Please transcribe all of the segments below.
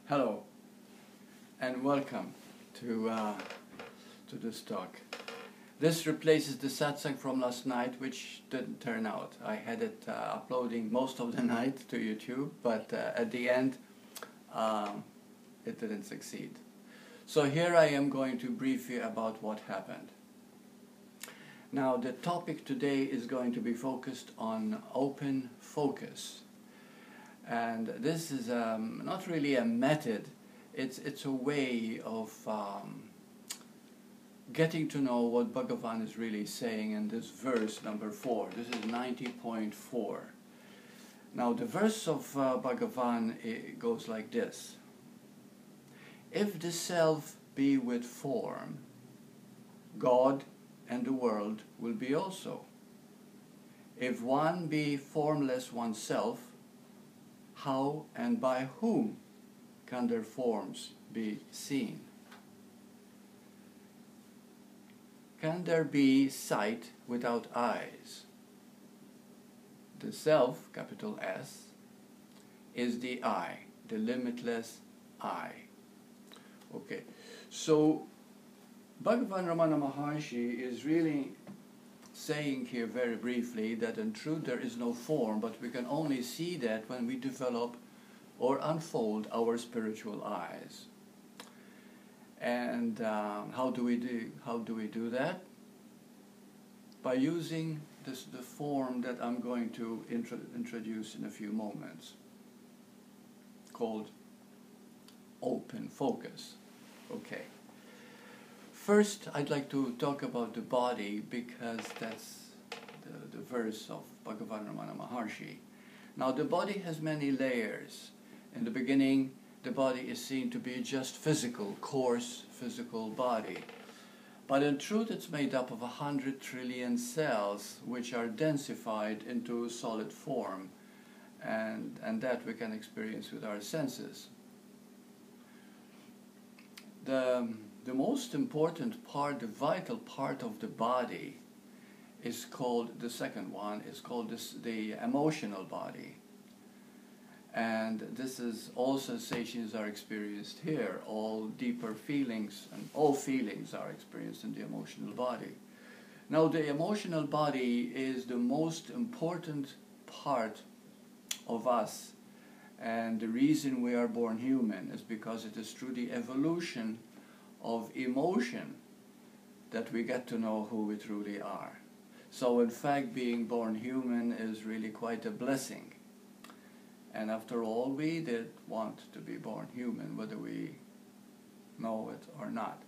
Hello and welcome to this talk. This replaces the satsang from last night, which didn't turn out. I had it uploading most of the night to YouTube, but at the end it didn't succeed. So here I am going to brief you about what happened. Now the topic today is going to be focused on open focus. And this is not really a method, it's a way of getting to know what Bhagavan is really saying in this verse number 4. This is 90.4. Now the verse of Bhagavan, it goes like this. If the self be with form, God and the world will be also. If one be formless oneself, how and by whom can their forms be seen? Can there be sight without eyes? The self, capital S, is the I, the limitless I. Okay, so Bhagavan Ramana Maharshi is really saying here very briefly that in truth there is no form, but we can only see that when we develop or unfold our spiritual eyes. And how do we do that? By using the form that I'm going to introduce in a few moments, called open focus. Okay. First, I'd like to talk about the body because that's the verse of Bhagavan Ramana Maharshi. Now, the body has many layers. In the beginning, the body is seen to be just physical, coarse physical body. But in truth, it's made up of 100 trillion cells which are densified into solid form, and that we can experience with our senses. The most important part, the vital part of the body is called, the second one is called the emotional body. And this is all sensations are experienced here, all deeper feelings and all feelings are experienced in the emotional body. Now the emotional body is the most important part of us, and the reason we are born human is because it is through the evolution of emotion that we get to know who we truly are. So in fact, being born human is really quite a blessing. And after all, we did want to be born human, whether we know it or not.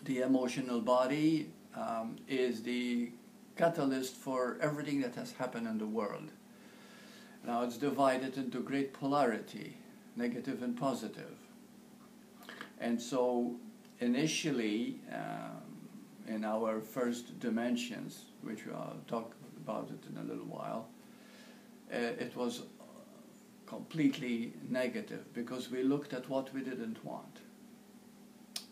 The emotional body is the catalyst for everything that has happened in the world. Now it's divided into great polarity, negative and positive. And so initially, in our first dimensions, which I'll talk about it in a little while, it was completely negative because we looked at what we didn't want.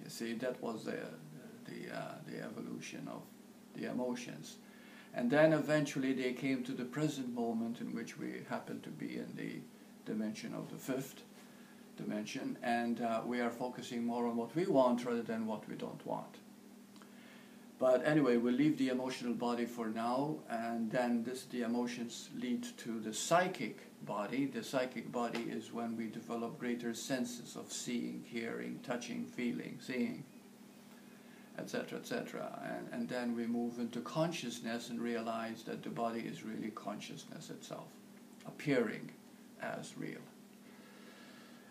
You see, that was the evolution of the emotions. And then eventually they came to the present moment in which we happen to be in the dimension of the fifth dimension, and we are focusing more on what we want rather than what we don't want. But anyway, we'll leave the emotional body for now, and then the emotions lead to the psychic body. The psychic body is when we develop greater senses of seeing, hearing, touching, feeling, seeing, etc., etc. And then we move into consciousness and realize that the body is really consciousness itself, appearing as real.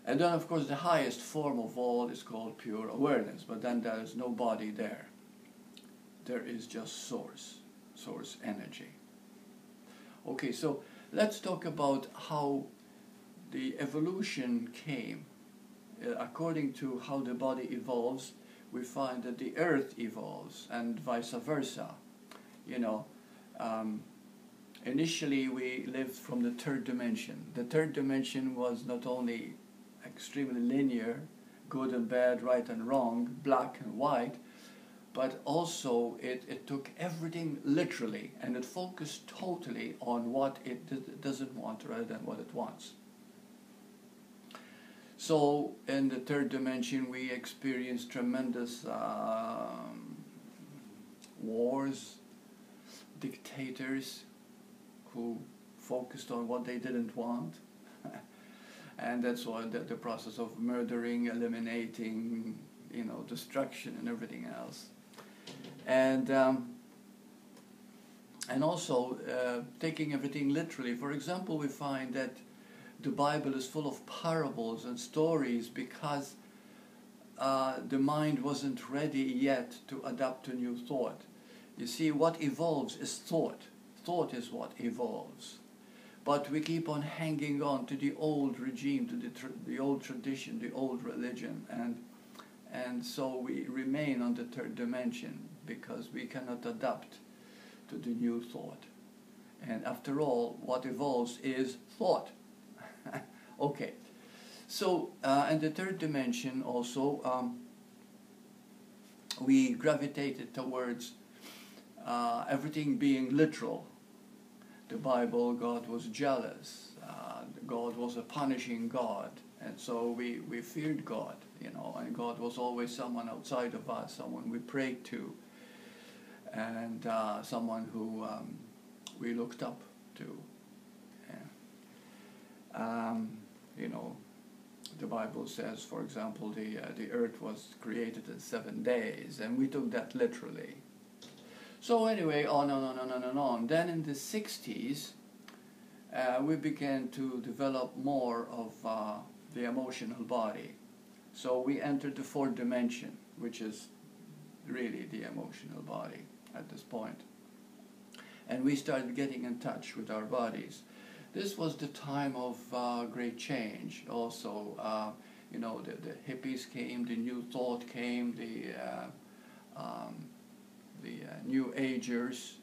And then, of course, the highest form of all is called pure awareness, but then there is no body there. There is just source energy. Okay, so let's talk about how the evolution came. According to how the body evolves, we find that the earth evolves and vice versa. You know, initially we lived from the third dimension. The third dimension was not only extremely linear, good and bad, right and wrong, black and white, but also it took everything literally, and it focused totally on what it doesn't want rather than what it wants. So in the third dimension we experience tremendous wars, dictators who focused on what they didn't want. And that's why the process of murdering, eliminating, destruction and everything else. And also taking everything literally. For example, we find that the Bible is full of parables and stories because the mind wasn't ready yet to adapt to new thought. You see, what evolves is thought. Thought is what evolves. But we keep on hanging on to the old regime, to the old tradition, the old religion, and so we remain on the third dimension because we cannot adapt to the new thought. And after all, what evolves is thought. Okay, so in the third dimension also, we gravitated towards everything being literal. The Bible, God was jealous. God was a punishing God, and so we feared God, and God was always someone outside of us, someone we prayed to, and someone who we looked up to. The Bible says, for example, the earth was created in 7 days, and we took that literally. So anyway, on and on and on and on. Then in the 60s, we began to develop more of the emotional body. So we entered the fourth dimension, which is really the emotional body at this point. And we started getting in touch with our bodies. This was the time of great change. Also, the hippies came, the new thought came, the New Agers,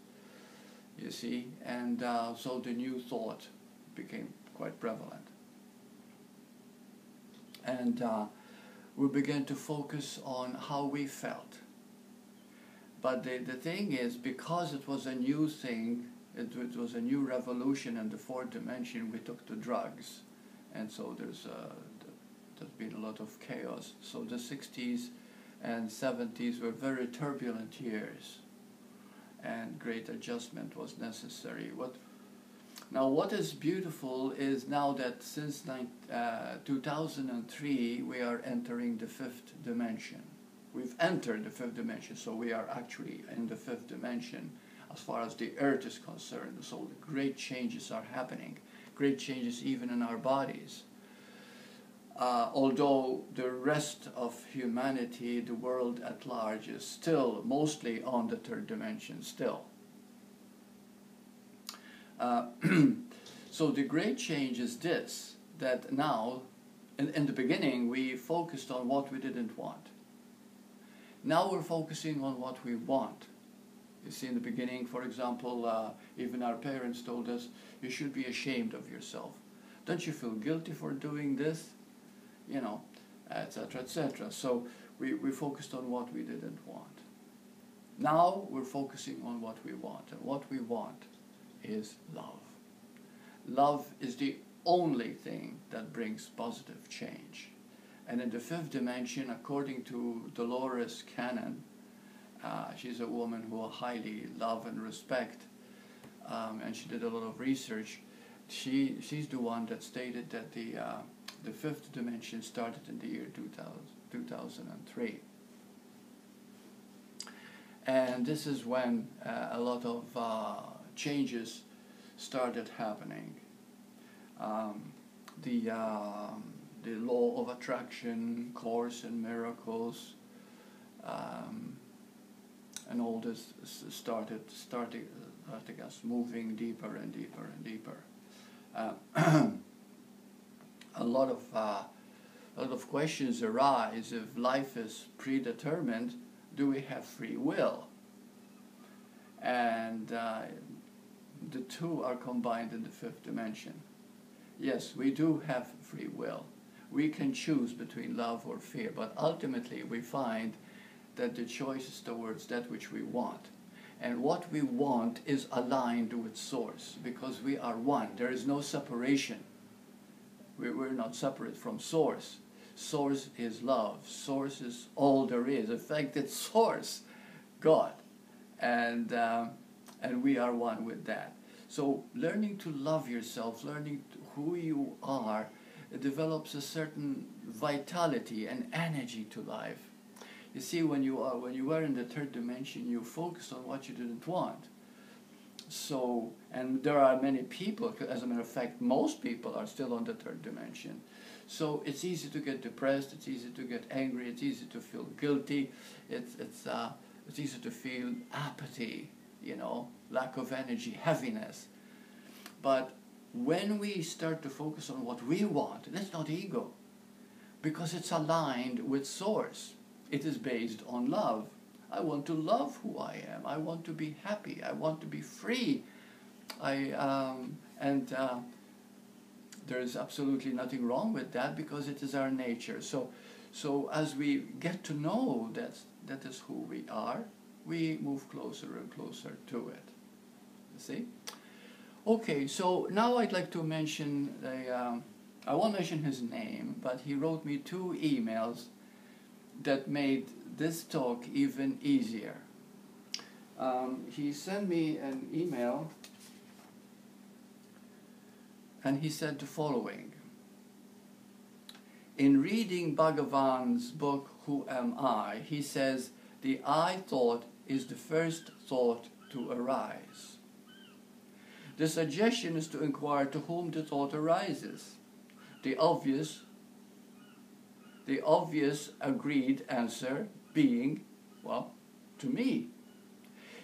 you see, and so the new thought became quite prevalent. And we began to focus on how we felt. But the thing is, because it was a new thing, it was a new revolution in the fourth dimension, we took to drugs. And so there's been a lot of chaos. So the 60s and 70s were very turbulent years, and great adjustment was necessary. What is beautiful is now that since 2003 we are entering the fifth dimension. We've entered the fifth dimension, so we are actually in the fifth dimension as far as the earth is concerned. So the great changes are happening, great changes even in our bodies. Although the rest of humanity, the world at large, is still mostly on the third dimension still. So the great change is this, that now, in the beginning, we focused on what we didn't want. Now we're focusing on what we want. You see, in the beginning, for example, even our parents told us, you should be ashamed of yourself. Don't you feel guilty for doing this? Etc., etc. So we focused on what we didn't want. Now we're focusing on what we want, and what we want is love. Love is the only thing that brings positive change. And in the fifth dimension, according to Dolores Cannon, she's a woman who I highly love and respect, and she did a lot of research. She's the one that stated that the fifth dimension started in the year 2003. And this is when a lot of changes started happening. The law of attraction, Course in Miracles, and all this started us moving deeper and deeper and deeper. A lot of questions arise. If life is predetermined, do we have free will? And the two are combined in the fifth dimension. Yes, we do have free will. We can choose between love or fear, but ultimately we find that the choice is towards that which we want. And what we want is aligned with Source, because we are one. There is no separation. We're not separate from Source. Source is love. Source is all there is. In fact, it's Source, God. And we are one with that. So learning to love yourself, learning who you are, it develops a certain vitality and energy to life. You see, when you were in the third dimension, you focus on what you didn't want. So, and there are many people, as a matter of fact, most people are still on the third dimension. So it's easy to get depressed, it's easy to get angry, it's easy to feel guilty, it's easy to feel apathy, you know, lack of energy, heaviness. But when we start to focus on what we want, that's not ego, because it's aligned with Source. It is based on love. I want to love who I am. I want to be happy. I want to be free. There is absolutely nothing wrong with that, because it is our nature. So as we get to know that is who we are, we move closer and closer to it. You see? Okay, so now I'd like to mention I won't mention his name, but he wrote me 2 emails that made this talk even easier. He sent me an email and he said the following: in reading Bhagavan's book, Who Am I, he says, the I thought is the first thought to arise. The suggestion is to inquire to whom the thought arises. The obvious agreed answer being, well, to me.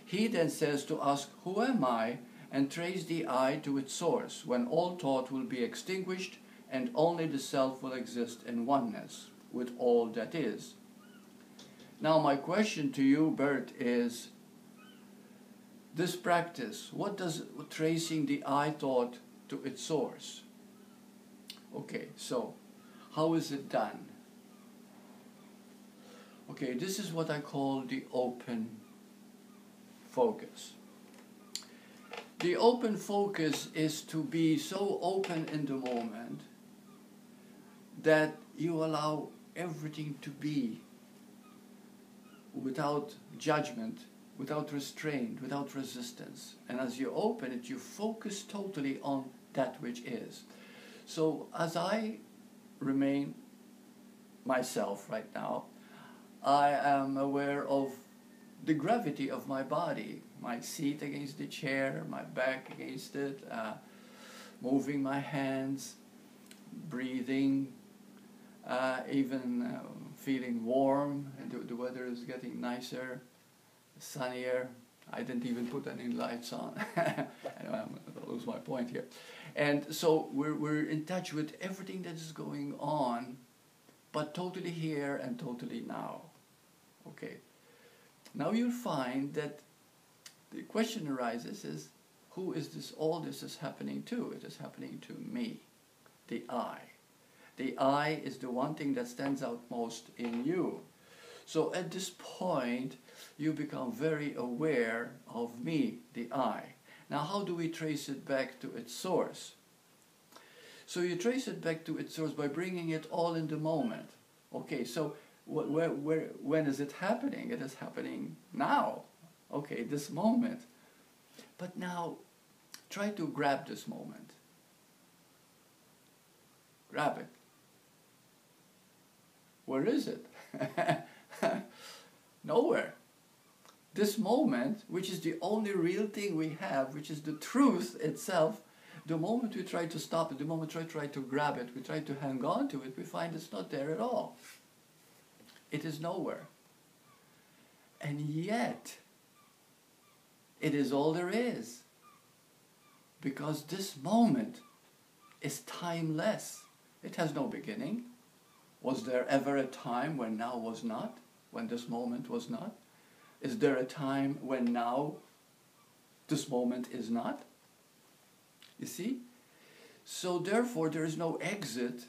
He then says to ask, who am I, and trace the I to its source, when all thought will be extinguished and only the self will exist in oneness with all that is. Now my question to you, Bert, is this practice, what does tracing the I thought to its source? Okay, so how is it done? Okay, this is what I call the open focus. The open focus is to be so open in the moment that you allow everything to be without judgment, without restraint, without resistance. And as you open it, you focus totally on that which is. So as I remain myself right now, I am aware of the gravity of my body, my seat against the chair, my back against it, moving my hands, breathing, even feeling warm, and the weather is getting nicer, sunnier. I didn't even put any lights on. Anyway, I'm going to lose my point here. And so we're in touch with everything that is going on, but totally here and totally now. Okay. Now you'll find that the question arises is, who is this, all this is happening to? It is happening to me, the I. The I is the one thing that stands out most in you. So at this point, you become very aware of me, the I. Now how do we trace it back to its source? So you trace it back to its source by bringing it all in the moment. Okay, so when is it happening? It is happening now. Okay, this moment. But now, try to grab this moment. Grab it. Where is it? Nowhere. This moment, which is the only real thing we have, which is the truth itself, the moment we try to stop it, the moment we try to grab it, we try to hang on to it, we find it's not there at all. It is nowhere. And yet, it is all there is. Because this moment is timeless. It has no beginning. Was there ever a time when now was not? When this moment was not? Is there a time when now this moment is not? You see? So therefore there is no exit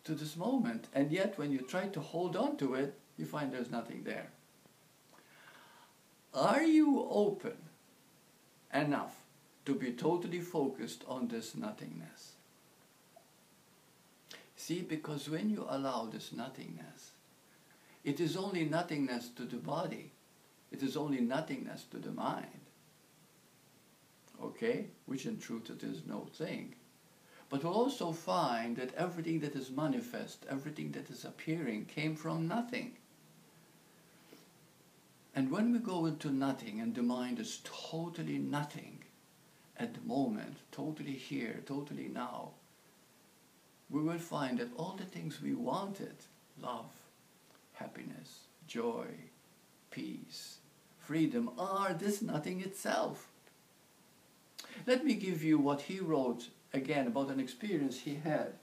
to this moment. And yet when you try to hold on to it, you find there's nothing there. Are you open enough to be totally focused on this nothingness? See, because when you allow this nothingness, it is only nothingness to the body. It is only nothingness to the mind. Okay? Which in truth it is no thing. But we'll also find that everything that is manifest, everything that is appearing, came from nothing. And when we go into nothing and the mind is totally nothing at the moment, totally here, totally now, we will find that all the things we wanted, love, happiness, joy, peace, freedom, are this nothing itself. Let me give you what he wrote again about an experience he had.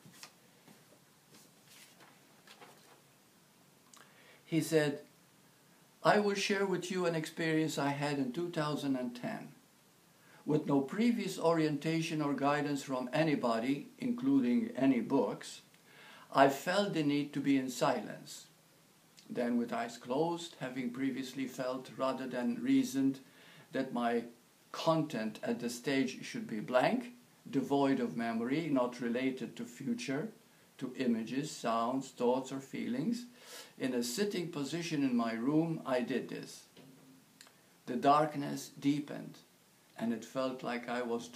He said, I will share with you an experience I had in 2010. With no previous orientation or guidance from anybody, including any books, I felt the need to be in silence. Then with eyes closed, having previously felt rather than reasoned that my content at the stage should be blank, devoid of memory, not related to future, to images, sounds, thoughts or feelings. In a sitting position in my room, I did this. The darkness deepened, and it felt like I was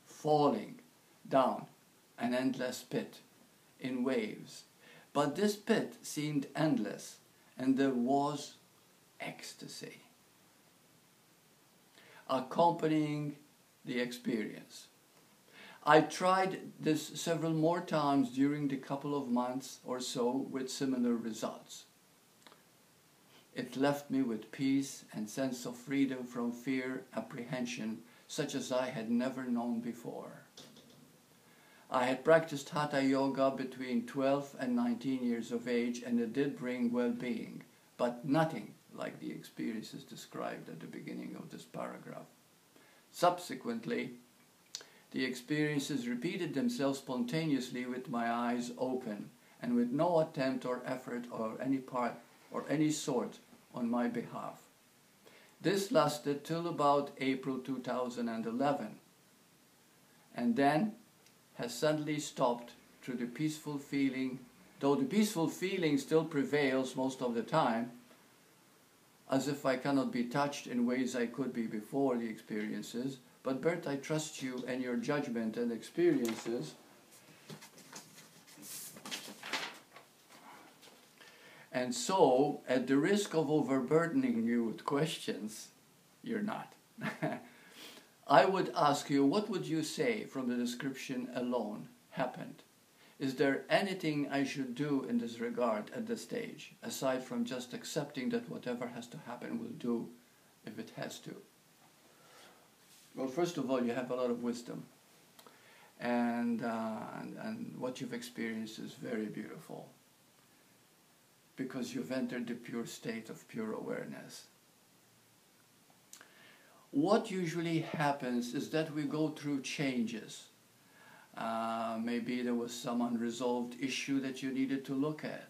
falling down an endless pit in waves. But this pit seemed endless, and there was ecstasy accompanying the experience. I tried this several more times during the couple of months or so with similar results. It left me with peace and sense of freedom from fear, apprehension, such as I had never known before. I had practiced Hatha Yoga between 12 and 19 years of age, and it did bring well-being, but nothing like the experiences described at the beginning of this paragraph. Subsequently, the experiences repeated themselves spontaneously with my eyes open and with no attempt or effort or any sort on my behalf. This lasted till about April 2011, and then has suddenly stopped through the peaceful feeling, though the peaceful feeling still prevails most of the time, as if I cannot be touched in ways I could be before the experiences. But Bert, I trust you and your judgment and experiences. And so, at the risk of overburdening you with questions, you're not. I would ask you, what would you say from the description alone happened? Is there anything I should do in this regard at this stage, aside from just accepting that whatever has to happen will do if it has to? Well, first of all, you have a lot of wisdom. And what you've experienced is very beautiful, because you've entered the pure state of pure awareness. What usually happens is that we go through changes. Maybe there was some unresolved issue that you needed to look at.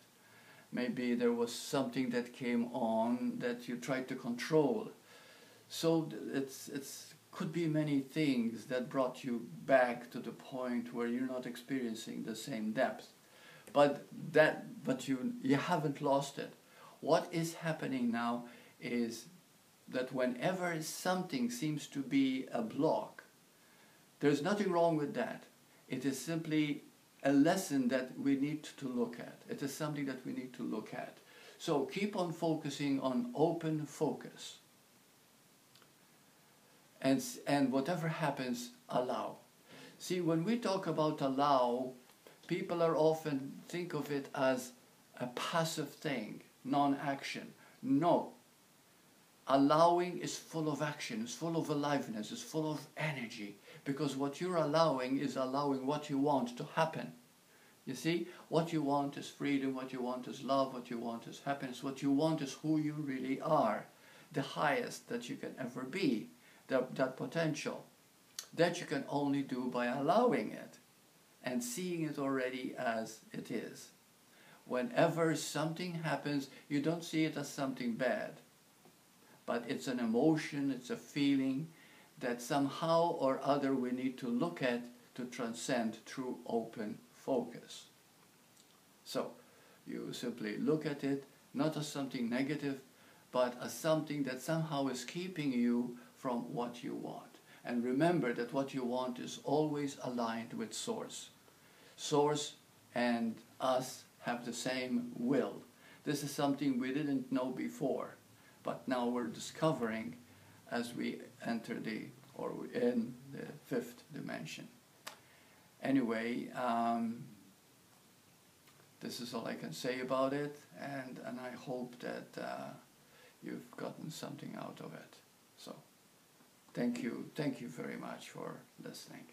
Maybe there was something that came on that you tried to control. So it's could be many things that brought you back to the point where you're not experiencing the same depth. But you haven't lost it. What is happening now is that whenever something seems to be a block, there's nothing wrong with that. It is simply a lesson that we need to look at. It is something that we need to look at. So keep on focusing on open focus. And whatever happens, allow. See, when we talk about allow, people are often think of it as a passive thing, non-action. No. Allowing is full of action, is full of aliveness, is full of energy. Because what you're allowing is allowing what you want to happen. You see, what you want is freedom, what you want is love, what you want is happiness, what you want is who you really are, the highest that you can ever be, that potential. That you can only do by allowing it and seeing it already as it is. Whenever something happens, you don't see it as something bad. but it's an emotion, it's a feeling that somehow or other we need to look at to transcend through open focus. So you simply look at it not as something negative, but as something that somehow is keeping you from what you want. And remember that what you want is always aligned with Source. Source and us have the same will. This is something we didn't know before, but now we're discovering as we enter in the fifth dimension. Anyway, this is all I can say about it, and I hope that you've gotten something out of it. So, thank you very much for listening.